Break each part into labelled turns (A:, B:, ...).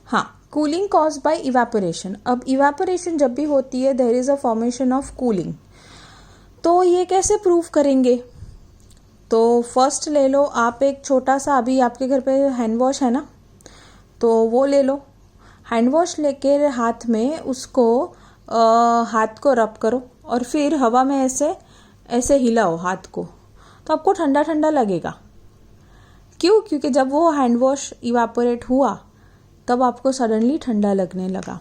A: हाँ, cooling caused by evaporation. अब evaporation जब भी होती है there is a formation of cooling. तो ये कैसे प्रूव करेंगे? तो फर्स्ट ले लो आप एक छोटा सा, अभी आपके घर पे हैंड वॉश है ना, तो वो ले लो। हैंड वॉश लेके हाथ में उसको हाथ को रब करो और फिर हवा में ऐसे ऐसे हिलाओ हाथ को, तो आपको ठंडा ठंडा लगेगा। क्यों? क्योंकि जब वो हैंड वॉश इवापोरेट हुआ तब आपको सडनली ठंडा लगने लगा।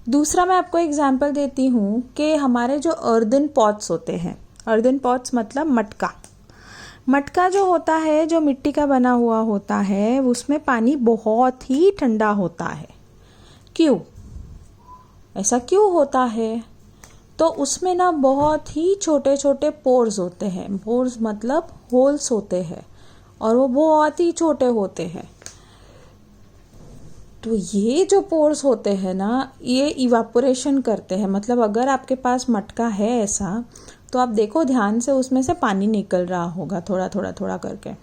A: दूसरा मैं आपको एग्जांपल देती हूँ कि हमारे जो अर्दन पॉट्स होते हैं, अर्दन पॉट्स मतलब मटका, मटका जो होता है, जो मिट्टी का बना हुआ होता है, उसमें पानी बहुत ही ठंडा होता है। क्यों? ऐसा क्यों होता है? तो उसमें ना बहुत ही छोटे छोटे पोर्स होते हैं। पोर्स मतलब होल्स होते हैं और वो बहुत ही छोटे होते हैं। तो ये जो पोर्स होते हैं ना, ये इवापोरेशन करते हैं। मतलब अगर आपके पास मटका है ऐसा, तो आप देखो ध्यान से, उसमें से पानी निकल रहा होगा थोड़ा थोड़ा थोड़ा करके।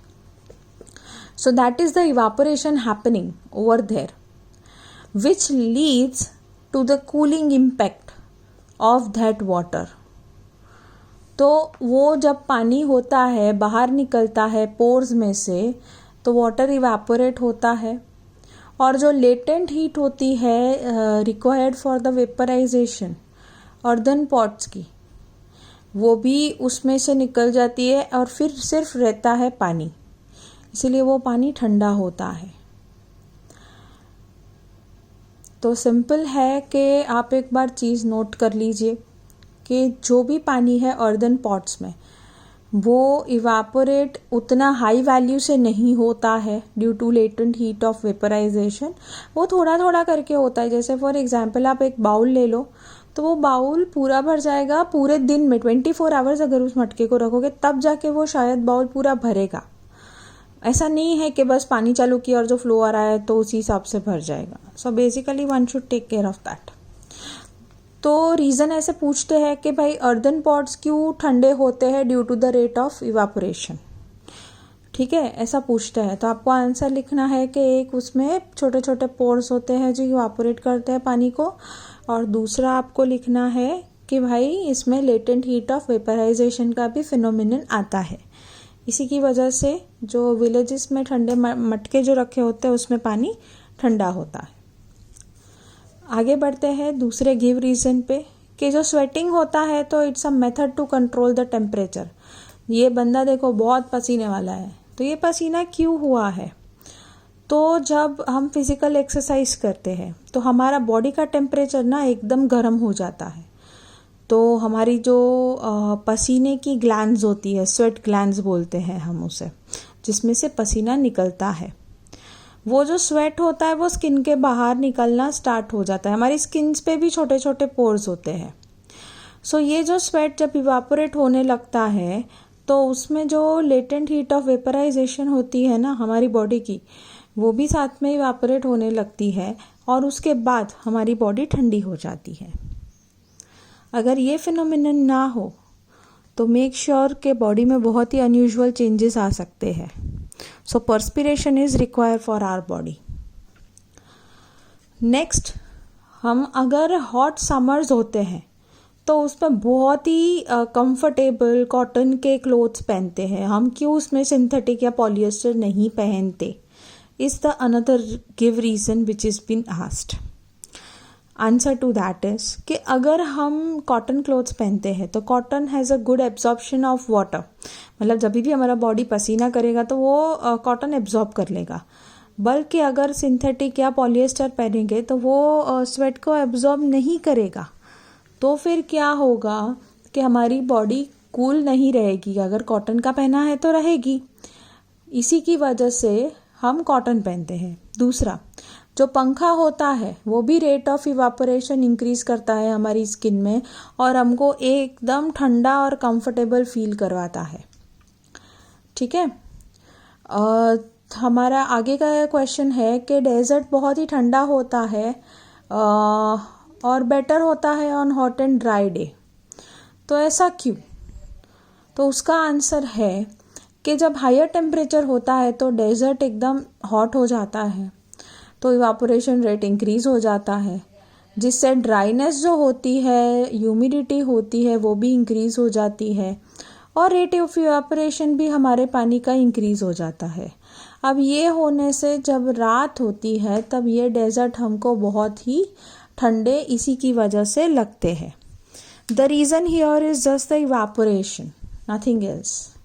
A: So that is the evaporation happening over there, which leads to the cooling impact of that water. तो वो जब पानी होता है बाहर निकलता है पोर्स में से, तो वाटर इवापोरेट होता है और जो लेटेंट हीट होती है required for the vaporisation earthen pots की, वो भी उसमें से निकल जाती है और फिर सिर्फ रहता है पानी, इसीलिए वो पानी ठंडा होता है। तो सिंपल है कि आप एक बार चीज़ नोट कर लीजिए कि जो भी पानी है अर्दन पॉट्स में, वो इवापोरेट उतना हाई वैल्यू से नहीं होता है due to latent heat of vaporisation. वो थोड़ा थोड़ा करके होता है। जैसे फॉर एग्जांपल आप एक बाउल ले लो, तो वो बाउल पूरा भर जाएगा पूरे दिन में। 24 आवर्स अगर उस मटके को रखोगे तब जाके वो शायद बाउल पूरा भरेगा। ऐसा नहीं है कि बस पानी चालू किया और जो फ्लो आ रहा है तो उसी हिसाब से भर जाएगा। So basically one should take care of that. तो रीज़न ऐसे पूछते हैं कि भाई अर्दन पॉट्स क्यों ठंडे होते हैं due to the rate of evaporation. ठीक है, ऐसा पूछते हैं। तो आपको आंसर लिखना है कि एक उसमें छोटे छोटे पोर्स होते हैं जो इवापोरेट करते हैं पानी को, और दूसरा आपको लिखना है कि भाई इसमें लेटेंट हीट ऑफ वेपराइजेशन का भी फिनोमिनन आता है। इसी की वजह से जो विलेजेस में ठंडे मटके जो रखे होते हैं उसमें पानी ठंडा होता है। आगे बढ़ते हैं दूसरे गिव रीज़न पे कि जो स्वेटिंग होता है तो it's a method to control the temperature. ये बंदा देखो बहुत पसीने वाला है, तो ये पसीना क्यों हुआ है? तो जब हम फिजिकल एक्सरसाइज करते हैं तो हमारा बॉडी का टेम्परेचर ना एकदम गर्म हो जाता है। तो हमारी जो पसीने की ग्लैंड्स होती है, स्वेट ग्लैंड्स बोलते हैं हम उसे, जिसमें से पसीना निकलता है, वो जो स्वेट होता है वो स्किन के बाहर निकलना स्टार्ट हो जाता है। हमारी स्किन्स पे भी छोटे छोटे पोर्स होते हैं। सो ये जो स्वेट जब इवापोरेट होने लगता है तो उसमें जो लेटेंट हीट ऑफ वेपराइजेशन होती है ना हमारी बॉडी की, वो भी साथ में इवापोरेट होने लगती है और उसके बाद हमारी बॉडी ठंडी हो जाती है। अगर ये फिनोमिनन ना हो तो मेक श्योर के बॉडी में बहुत ही अनयूजुअल चेंजेस आ सकते हैं। So perspiration is required for our body. Next, हम अगर हॉट समर्स होते हैं तो उसमें बहुत ही कंफर्टेबल कॉटन के क्लोथ्स पहनते हैं हम। क्यों उसमें सिंथेटिक या पॉलिएस्टर नहीं पहनते? Is the another give reason which is been asked. Answer to that is कि अगर हम कॉटन क्लोथ्स पहनते हैं तो cotton has a good absorption of water. मतलब जब भी हमारा बॉडी पसीना करेगा तो वो कॉटन एब्जॉर्ब कर लेगा। बल्कि अगर सिंथेटिक या पॉलिएस्टर पहनेंगे तो वो स्वेट को एब्जॉर्ब नहीं करेगा। तो फिर क्या होगा कि हमारी बॉडी कूल नहीं रहेगी। अगर कॉटन का पहना है तो रहेगी। इसी की वजह से हम कॉटन पहनते हैं। दूसरा, जो पंखा होता है वो भी रेट ऑफ इवापोरेशन इंक्रीज करता है हमारी स्किन में और हमको एकदम ठंडा और कंफर्टेबल फील करवाता है। ठीक है, हमारा आगे का क्वेश्चन है कि डेजर्ट बहुत ही ठंडा होता है और बेटर होता है on hot and dry day. तो ऐसा क्यों? तो उसका आंसर है कि जब हायर टेम्परेचर होता है तो डेजर्ट एकदम हॉट हो जाता है, तो तो इवापोरेशन रेट इंक्रीज़ हो जाता है, जिससे ड्राइनेस जो होती है, ह्यूमिडिटी होती है, वो भी इंक्रीज़ हो जाती है और रेट ऑफ इवापोरेशन भी हमारे पानी का इंक्रीज़ हो जाता है। अब ये होने से जब रात होती है तब ये डेजर्ट हमको बहुत ही ठंडे इसी की वजह से लगते हैं। The reason here is just the evaporation, nothing else.